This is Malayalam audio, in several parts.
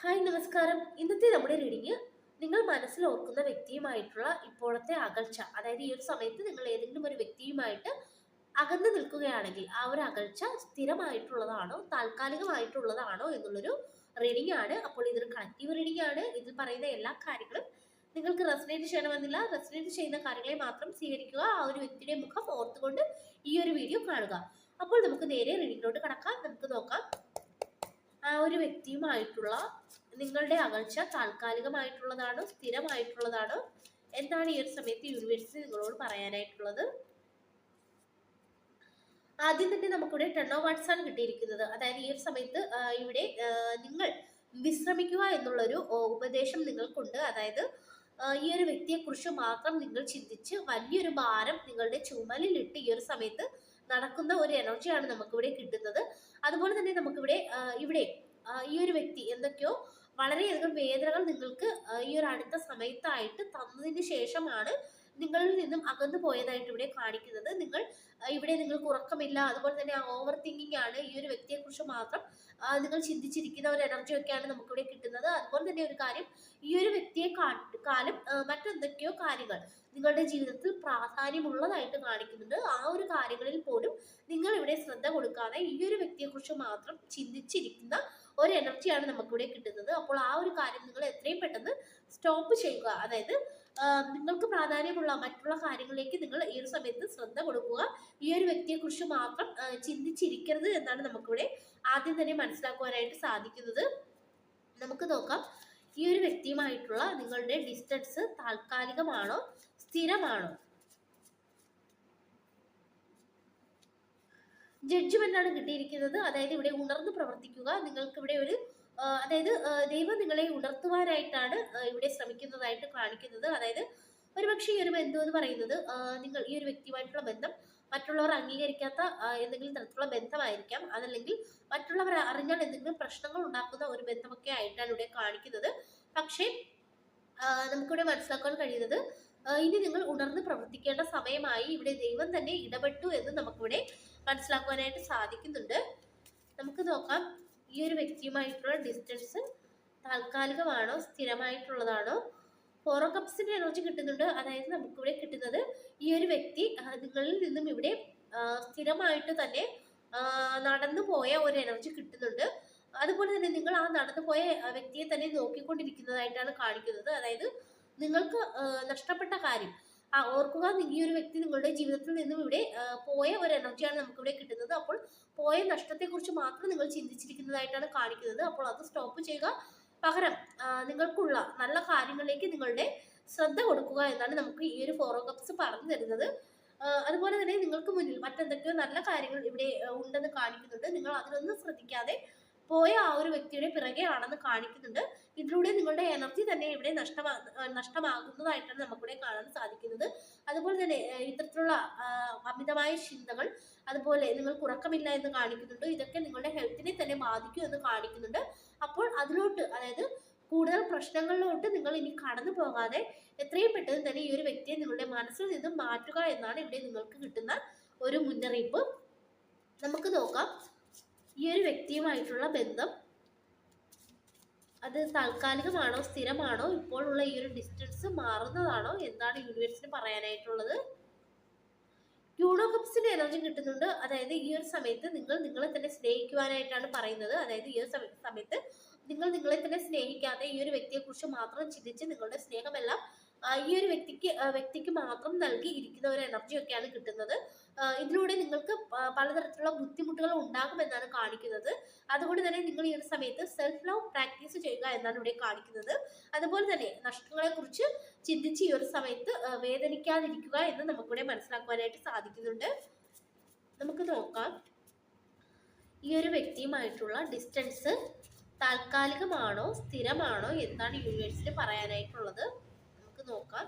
ഹായ് നമസ്കാരം. ഇന്നത്തെ നമ്മുടെ റീഡിങ് നിങ്ങൾ മനസ്സിൽ ഓർക്കുന്ന വ്യക്തിയുമായിട്ടുള്ള ഇപ്പോഴത്തെ അകൽച്ച, അതായത് ഈ ഒരു സമയത്ത് നിങ്ങൾ ഏതെങ്കിലും ഒരു വ്യക്തിയുമായിട്ട് അകന്നു നിൽക്കുകയാണെങ്കിൽ ആ ഒരു അകൽച്ച സ്ഥിരമായിട്ടുള്ളതാണോ താൽക്കാലികമായിട്ടുള്ളതാണോ എന്നുള്ളൊരു റീഡിംഗ് ആണ്. അപ്പോൾ ഇതൊരു കളക്റ്റീവ് റീഡിംഗ് ആണ്. ഇതിൽ പറയുന്ന എല്ലാ കാര്യങ്ങളും നിങ്ങൾക്ക് റെസനേറ്റ് ചെയ്യണമെന്നില്ല. റെസനേറ്റ് ചെയ്യുന്ന കാര്യങ്ങളെ മാത്രം സ്വീകരിക്കുക. ആ ഒരു വ്യക്തിയുടെ മുഖം ഓർത്തുകൊണ്ട് ഈ ഒരു വീഡിയോ കാണുക. അപ്പോൾ നമുക്ക് നേരെ റീഡിങ്ങിലോട്ട് കടക്കാം. നമുക്ക് നോക്കാം ആ ഒരു വ്യക്തിയുമായിട്ടുള്ള നിങ്ങളുടെ അകൽച്ച താൽക്കാലികമായിട്ടുള്ളതാണോ സ്ഥിരമായിട്ടുള്ളതാണോ എന്താണ് ഈ ഒരു സമയത്ത് യൂണിവേഴ്സിറ്റി നിങ്ങളോട് പറയാനായിട്ടുള്ളത്. ആദ്യം തന്നെ നമുക്കിവിടെ 10 ഓഫ് വാട്ട്സ് ആണ് കിട്ടിയിരിക്കുന്നത്. അതായത് ഈ ഒരു സമയത്ത് ഇവിടെ നിങ്ങൾ വിശ്രമിക്കുക എന്നുള്ളൊരു ഉപദേശം നിങ്ങൾക്കുണ്ട്. അതായത് ഈ ഒരു വ്യക്തിയെക്കുറിച്ച് മാത്രം നിങ്ങൾ ചിന്തിച്ച് വലിയൊരു ഭാരം നിങ്ങളുടെ ചുമലിലിട്ട് ഈ ഒരു സമയത്ത് നടക്കുന്ന ഒരു എനർജിയാണ് നമുക്കിവിടെ കിട്ടുന്നത്. അതുപോലെ തന്നെ നമുക്കിവിടെ ഇവിടെ ഈ ഒരു വ്യക്തി എന്തൊക്കെയോ വളരെയധികം വേദനകൾ നിങ്ങൾക്ക് ഈ ഒരു അടുത്ത സമയത്തായിട്ട് തന്നതിന് ശേഷമാണ് നിങ്ങളിൽ നിന്നും അകന്നു പോയതായിട്ട് ഇവിടെ കാണിക്കുന്നത്. ഇവിടെ നിങ്ങൾക്ക് ഉറക്കമില്ല, അതുപോലെ തന്നെ ഓവർ തിങ്കിങ് ആണ്. ഈ ഒരു വ്യക്തിയെക്കുറിച്ച് മാത്രം നിങ്ങൾ ചിന്തിച്ചിരിക്കുന്ന ഒരു എനർജി ഒക്കെയാണ് നമുക്കിവിടെ കിട്ടുന്നത്. അതുപോലെ തന്നെ ഒരു കാര്യം, ഈ ഒരു വ്യക്തിയെ കാലം മറ്റെന്തൊക്കെയോ കാര്യങ്ങൾ നിങ്ങളുടെ ജീവിതത്തിൽ പ്രാധാന്യമുള്ളതായിട്ട് കാണിക്കുന്നുണ്ട്. ആ ഒരു കാര്യങ്ങളിൽ പോലും നിങ്ങൾ ഇവിടെ ശ്രദ്ധ കൊടുക്കാതെ ഈ ഒരു വ്യക്തിയെക്കുറിച്ച് മാത്രം ചിന്തിച്ചിരിക്കുന്ന ഒരു എനർജിയാണ് നമുക്കിവിടെ കിട്ടുന്നത്. അപ്പോൾ ആ ഒരു കാര്യം നിങ്ങൾ എത്രയും പെട്ടെന്ന് സ്റ്റോപ്പ് ചെയ്യുക. അതായത് നിങ്ങൾക്ക് പ്രാധാന്യമുള്ള മറ്റുള്ള കാര്യങ്ങളിലേക്ക് നിങ്ങൾ ഈ ഒരു സമയത്ത് ശ്രദ്ധ കൊടുക്കുക. ഈ ഒരു വ്യക്തിയെക്കുറിച്ച് മാത്രം ചിന്തിച്ചിരിക്കരുത് എന്നാണ് നമുക്കിവിടെ ആദ്യം തന്നെ മനസ്സിലാക്കുവാനായിട്ട് സാധിക്കുന്നത്. നമുക്ക് നോക്കാം, ഈ ഒരു വ്യക്തിയുമായിട്ടുള്ള നിങ്ങളുടെ ഡിസ്റ്റൻസ് താൽക്കാലികമാണോ സ്ഥിരമാണോ? ജഡ്ജ്മെന്റ് ആണ് കിട്ടിയിരിക്കുന്നത്. അതായത് ഇവിടെ ഉണർന്ന് പ്രവർത്തിക്കുക. നിങ്ങൾക്ക് ഇവിടെ ഒരു അതായത് ദൈവം നിങ്ങളെ ഉണർത്തുവാനായിട്ടാണ് ഇവിടെ ശ്രമിക്കുന്നതായിട്ട് കാണിക്കുന്നത്. അതായത് ഒരുപക്ഷെ ഈ ഒരു ബന്ധം എന്ന് പറയുന്നത് നിങ്ങൾ ഈ ഒരു വ്യക്തിയുമായിട്ടുള്ള ബന്ധം മറ്റുള്ളവർ അംഗീകരിക്കാത്ത എന്തെങ്കിലും തരത്തിലുള്ള ബന്ധമായിരിക്കാം. അതല്ലെങ്കിൽ മറ്റുള്ളവർ അറിഞ്ഞാൽ എന്തെങ്കിലും പ്രശ്നങ്ങൾ ഉണ്ടാക്കുന്ന ഒരു ബന്ധമൊക്കെ ആയിട്ടാണ് ഇവിടെ കാണിക്കുന്നത്. പക്ഷേ നമുക്കിവിടെ മനസ്സിലാക്കാൻ കഴിയുന്നത് ഇനി നിങ്ങൾ ഉണർന്ന് പ്രവർത്തിക്കേണ്ട സമയമായി. ഇവിടെ ദൈവം തന്നെ ഇടപെട്ടു എന്ന് നമുക്കിവിടെ മനസ്സിലാക്കുവാനായിട്ട് സാധിക്കുന്നുണ്ട്. നമുക്ക് നോക്കാം, ഈ ഒരു വ്യക്തിയുമായിട്ടുള്ള ഡിസ്റ്റൻസ് താൽക്കാലികമാണോ സ്ഥിരമായിട്ടുള്ളതാണോ? 4 ഓഫ് കപ്സിന്റെ എനർജി കിട്ടുന്നുണ്ട്. അതായത് നമുക്കിവിടെ കിട്ടുന്നത് ഈ ഒരു വ്യക്തി നിങ്ങളിൽ നിന്നും ഇവിടെ സ്ഥിരമായിട്ട് തന്നെ നടന്നു പോയ ഒരു എനർജി കിട്ടുന്നുണ്ട്. അതുപോലെ തന്നെ നിങ്ങൾ ആ നടന്നു പോയ വ്യക്തിയെ തന്നെ നോക്കിക്കൊണ്ടിരിക്കുന്നതായിട്ടാണ് കാണിക്കുന്നത്. അതായത് നിങ്ങൾക്ക് നഷ്ടപ്പെട്ട കാര്യം ഓർക്കുക. ഈ ഒരു വ്യക്തി നിങ്ങളുടെ ജീവിതത്തിൽ നിന്നും ഇവിടെ പോയ ഒരു എനർജിയാണ് നമുക്കിവിടെ കിട്ടുന്നത്. അപ്പോൾ പോയ നഷ്ടത്തെക്കുറിച്ച് മാത്രം നിങ്ങൾ ചിന്തിച്ചിരിക്കുന്നതായിട്ടാണ് കാണിക്കുന്നത്. അപ്പോൾ അത് സ്റ്റോപ്പ് ചെയ്യുക. പകരം നിങ്ങൾക്കുള്ള നല്ല കാര്യങ്ങളിലേക്ക് നിങ്ങളുടെ ശ്രദ്ധ കൊടുക്കുക എന്നാണ് നമുക്ക് ഈ ഒരു 4 ഓഫ് കപ്സ് പറഞ്ഞു തരുന്നത്. അതുപോലെ തന്നെ നിങ്ങൾക്ക് മുന്നിൽ മറ്റെന്തൊക്കെയോ നല്ല കാര്യങ്ങൾ ഇവിടെ ഉണ്ടെന്ന് കാണിക്കുന്നുണ്ട്. നിങ്ങൾ അതിലൊന്നും ശ്രദ്ധിക്കാതെ പോയ ആ ഒരു വ്യക്തിയുടെ പിറകെ ആണെന്ന് കാണിക്കുന്നുണ്ട്. ഇതിലൂടെ നിങ്ങളുടെ എനർജി തന്നെ ഇവിടെ നഷ്ടമാകുന്നതായിട്ടാണ് നമുക്കിവിടെ കാണാൻ സാധിക്കുന്നത്. അതുപോലെ തന്നെ ഇത്തരത്തിലുള്ള അമിതമായ ചിന്തകൾ, അതുപോലെ നിങ്ങൾക്ക് ഉറക്കമില്ല എന്ന് കാണിക്കുന്നുണ്ട്. ഇതൊക്കെ നിങ്ങളുടെ ഹെൽത്തിനെ തന്നെ ബാധിക്കും എന്ന് കാണിക്കുന്നുണ്ട്. അപ്പോൾ അതിലോട്ട്, അതായത് കൂടുതൽ പ്രശ്നങ്ങളിലോട്ട് നിങ്ങൾ ഇനി കടന്നു പോകാതെ എത്രയും പെട്ടെന്ന് തന്നെ ഈ ഒരു വ്യക്തിയെ നിങ്ങളുടെ മനസ്സിൽ നിന്നും മാറ്റുക എന്നാണ് ഇവിടെ നിങ്ങൾക്ക് കിട്ടുന്ന ഒരു മുന്നറിയിപ്പ്. നമുക്ക് നോക്കാം, ഈ ഒരു വ്യക്തിയുമായിട്ടുള്ള ബന്ധം അത് താൽക്കാലികമാണോ സ്ഥിരമാണോ? ഇപ്പോഴുള്ള ഈ ഒരു ഡിസ്റ്റൻസ് മാറുന്നതാണോ? എന്താണ് യൂണിവേഴ്സിന് പറയാനായിട്ടുള്ളത്? ക്യൂൺ ഓഫ് കപ്സിന്റെ എനർജി കിട്ടുന്നുണ്ട്. അതായത് ഈ ഒരു സമയത്ത് നിങ്ങൾ നിങ്ങളെ തന്നെ സ്നേഹിക്കുവാനായിട്ടാണ് പറയുന്നത്. അതായത് ഈ ഒരു സമയത്ത് നിങ്ങൾ നിങ്ങളെ തന്നെ സ്നേഹിക്കാതെ ഈ ഒരു വ്യക്തിയെക്കുറിച്ച് മാത്രം ചിന്തിച്ച് നിങ്ങളുടെ സ്നേഹമെല്ലാം ഈ ഒരു വ്യക്തിക്ക് മാത്രം നൽകി ഇരിക്കുന്ന ഒരു എനർജി ഒക്കെയാണ് കിട്ടുന്നത്. ഇതിലൂടെ നിങ്ങൾക്ക് പലതരത്തിലുള്ള ബുദ്ധിമുട്ടുകൾ ഉണ്ടാകുമെന്നാണ് കാണിക്കുന്നത്. അതുകൊണ്ട് തന്നെ നിങ്ങൾ ഈ ഒരു സമയത്ത് സെൽഫ് ലവ് പ്രാക്ടീസ് ചെയ്യുക എന്നാണ് ഇവിടെ കാണിക്കുന്നത്. അതുപോലെ തന്നെ നഷ്ടങ്ങളെ കുറിച്ച് ചിന്തിച്ച് ഈ ഒരു സമയത്ത് വേദനിക്കാതിരിക്കുക എന്ന് നമുക്കിവിടെ മനസ്സിലാക്കുവാനായിട്ട് സാധിക്കുന്നുണ്ട്. നമുക്ക് നോക്കാം, ഈ ഒരു വ്യക്തിയുമായിട്ടുള്ള ഡിസ്റ്റൻസ് താൽക്കാലികമാണോ സ്ഥിരമാണോ എന്താണ് യൂണിവേഴ്സിന് പറയാനായിട്ടുള്ളത്. നമുക്ക് നോക്കാം,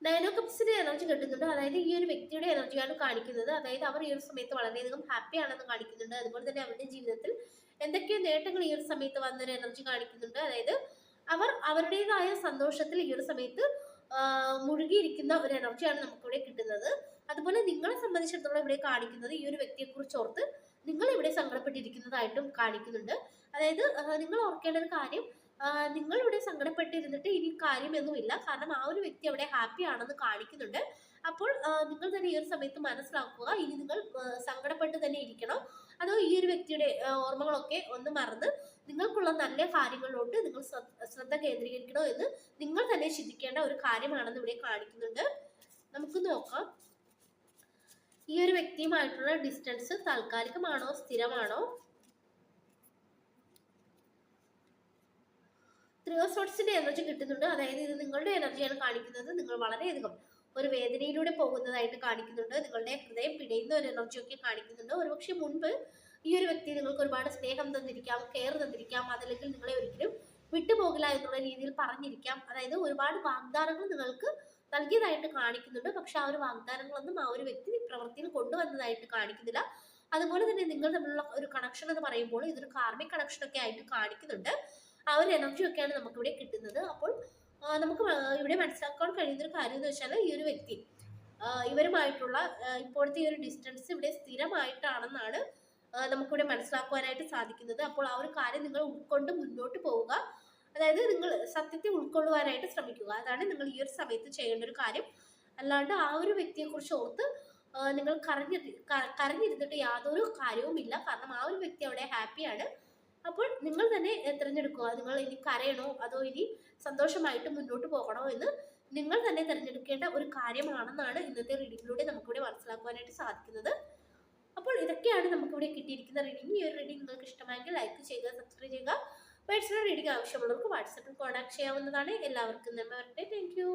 9 ഓഫ് കപ്സിന്റെ എനർജി കിട്ടുന്നുണ്ട്. അതായത് ഈ ഒരു വ്യക്തിയുടെ എനർജിയാണ് കാണിക്കുന്നത്. അതായത് അവർ ഈ ഒരു സമയത്ത് വളരെയധികം ഹാപ്പി ആണെന്ന് കാണിക്കുന്നുണ്ട്. അതുപോലെ തന്നെ അവരുടെ ജീവിതത്തിൽ എന്തൊക്കെയോ നേട്ടങ്ങൾ ഈ ഒരു സമയത്ത് വന്നൊരു എനർജി കാണിക്കുന്നുണ്ട്. അതായത് അവർ അവരുടേതായ സന്തോഷത്തിൽ ഈ ഒരു സമയത്ത് മുഴുകിയിരിക്കുന്ന ഒരു എനർജിയാണ് നമുക്കിവിടെ കിട്ടുന്നത്. അതുപോലെ നിങ്ങളെ സംബന്ധിച്ചിടത്തോളം ഇവിടെ കാണിക്കുന്നത് ഈ ഒരു വ്യക്തിയെക്കുറിച്ച് ഓർത്ത് നിങ്ങൾ ഇവിടെ സങ്കടപ്പെട്ടിരിക്കുന്നതായിട്ടും കാണിക്കുന്നുണ്ട്. അതായത് നിങ്ങൾ ഓർക്കേണ്ട ഒരു കാര്യം, നിങ്ങൾ ഇവിടെ സങ്കടപ്പെട്ടിരുന്നിട്ട് ഇനി കാര്യമൊന്നുമില്ല. കാരണം ആ ഒരു വ്യക്തി അവിടെ ഹാപ്പി ആണെന്ന് കാണിക്കുന്നുണ്ട്. അപ്പോൾ നിങ്ങൾ തന്നെ ഈ ഒരു സമയത്ത് മനസ്സിലാക്കുക, ഇനി നിങ്ങൾ സങ്കടപ്പെട്ട് തന്നെ ഇരിക്കണോ, അതോ ഈ ഒരു വ്യക്തിയുടെ ഓർമ്മകളൊക്കെ ഒന്ന് മറന്ന് നിങ്ങൾക്കുള്ള നല്ല കാര്യങ്ങളിലോട്ട് നിങ്ങൾ ശ്രദ്ധ കേന്ദ്രീകരിക്കണോ എന്ന് നിങ്ങൾ തന്നെ ചിന്തിക്കേണ്ട ഒരു കാര്യമാണെന്ന് ഇവിടെ കാണിക്കുന്നുണ്ട്. നമുക്ക് നോക്കാം, ഈ ഒരു വ്യക്തിയുമായിട്ടുള്ള ഡിസ്റ്റൻസ് താൽക്കാലികമാണോ സ്ഥിരമാണോ? ത്രീ ഓഫ് സോർട്സിന്റെ എനർജി കിട്ടുന്നുണ്ട്. അതായത് ഇത് നിങ്ങളുടെ എനർജിയാണ് കാണിക്കുന്നത്. നിങ്ങൾ വളരെയധികം ഒരു വേദനയിലൂടെ പോകുന്നതായിട്ട് കാണിക്കുന്നുണ്ട്. നിങ്ങളുടെ ഹൃദയം പിടയുന്ന ഒരു എനർജിയൊക്കെ കാണിക്കുന്നുണ്ട്. ഒരുപക്ഷെ മുൻപ് ഈ ഒരു വ്യക്തി നിങ്ങൾക്ക് ഒരുപാട് സ്നേഹം തന്നിരിക്കാം, കെയർ തന്നിരിക്കാം, അതല്ലെങ്കിൽ നിങ്ങളെ ഒരിക്കലും വിട്ടുപോകില്ല എന്നുള്ള രീതിയിൽ പറഞ്ഞിരിക്കാം. അതായത് ഒരുപാട് വാഗ്ദാനങ്ങൾ നിങ്ങൾക്ക് നൽകിയതായിട്ട് കാണിക്കുന്നുണ്ട്. പക്ഷെ ആ ഒരു വാഗ്ദാനങ്ങളൊന്നും ആ ഒരു വ്യക്തി പ്രവൃത്തിയിൽ കൊണ്ടുവന്നതായിട്ട് കാണിക്കുന്നില്ല. അതുപോലെ തന്നെ നിങ്ങൾ തമ്മിലുള്ള ഒരു കണക്ഷൻ എന്ന് പറയുമ്പോൾ ഇതൊരു കാർമിക് കണക്ഷൻ ഒക്കെ ആയിട്ട് കാണിക്കുന്നുണ്ട്. ആ ഒരു എനർജി ഒക്കെയാണ് നമുക്കിവിടെ കിട്ടുന്നത്. അപ്പോൾ നമുക്ക് ഇവിടെ മനസ്സിലാക്കാൻ കഴിയുന്ന ഒരു കാര്യം എന്ന് വെച്ചാൽ, ഈ ഒരു വ്യക്തി ഇവരുമായിട്ടുള്ള ഇപ്പോഴത്തെ ഈ ഒരു ഡിസ്റ്റൻസ് ഇവിടെ സ്ഥിരമായിട്ടാണെന്നാണ് നമുക്കിവിടെ മനസ്സിലാക്കുവാനായിട്ട് സാധിക്കുന്നത്. അപ്പോൾ ആ ഒരു കാര്യം നിങ്ങൾ ഉൾക്കൊണ്ട് മുന്നോട്ട് പോവുക. അതായത് നിങ്ങൾ സത്യത്തെ ഉൾക്കൊള്ളുവാനായിട്ട് ശ്രമിക്കുക. അതാണ് നിങ്ങൾ ഈ ഒരു സമയത്ത് ചെയ്യേണ്ട ഒരു കാര്യം. അല്ലാണ്ട് ആ ഒരു വ്യക്തിയെക്കുറിച്ച് ഓർത്ത് നിങ്ങൾ കരഞ്ഞിരുന്നിട്ട് യാതൊരു കാര്യവുമില്ല. കാരണം ആ ഒരു വ്യക്തി അവിടെ ഹാപ്പിയാണ്. അപ്പോൾ നിങ്ങൾ തന്നെ തിരഞ്ഞെടുക്കുക, നിങ്ങൾ ഇനി കരയണോ അതോ ഇനി സന്തോഷമായിട്ട് മുന്നോട്ട് പോകണോ എന്ന് നിങ്ങൾ തന്നെ തിരഞ്ഞെടുക്കേണ്ട ഒരു കാര്യമാണെന്നാണ് ഇന്നത്തെ റീഡിങ്ങിലൂടെ നമുക്കിവിടെ മനസ്സിലാക്കുവാനായിട്ട് സാധിക്കുന്നത്. അപ്പോൾ ഇതൊക്കെയാണ് നമുക്കിവിടെ കിട്ടിയിരിക്കുന്ന റീഡിംഗ്. ഈ ഒരു റീഡിംഗ് നിങ്ങൾക്ക് ഇഷ്ടമായെങ്കിൽ ലൈക്ക് ചെയ്യുക, സബ്സ്ക്രൈബ് ചെയ്യുക. പേഴ്സണൽ റീഡിംഗ് ആവശ്യമുള്ളവർക്ക് വാട്സാപ്പിൽ കോൺടാക്ട് ചെയ്യാവുന്നതാണ്. എല്ലാവർക്കും നന്മ വരട്ടെ. Thank you.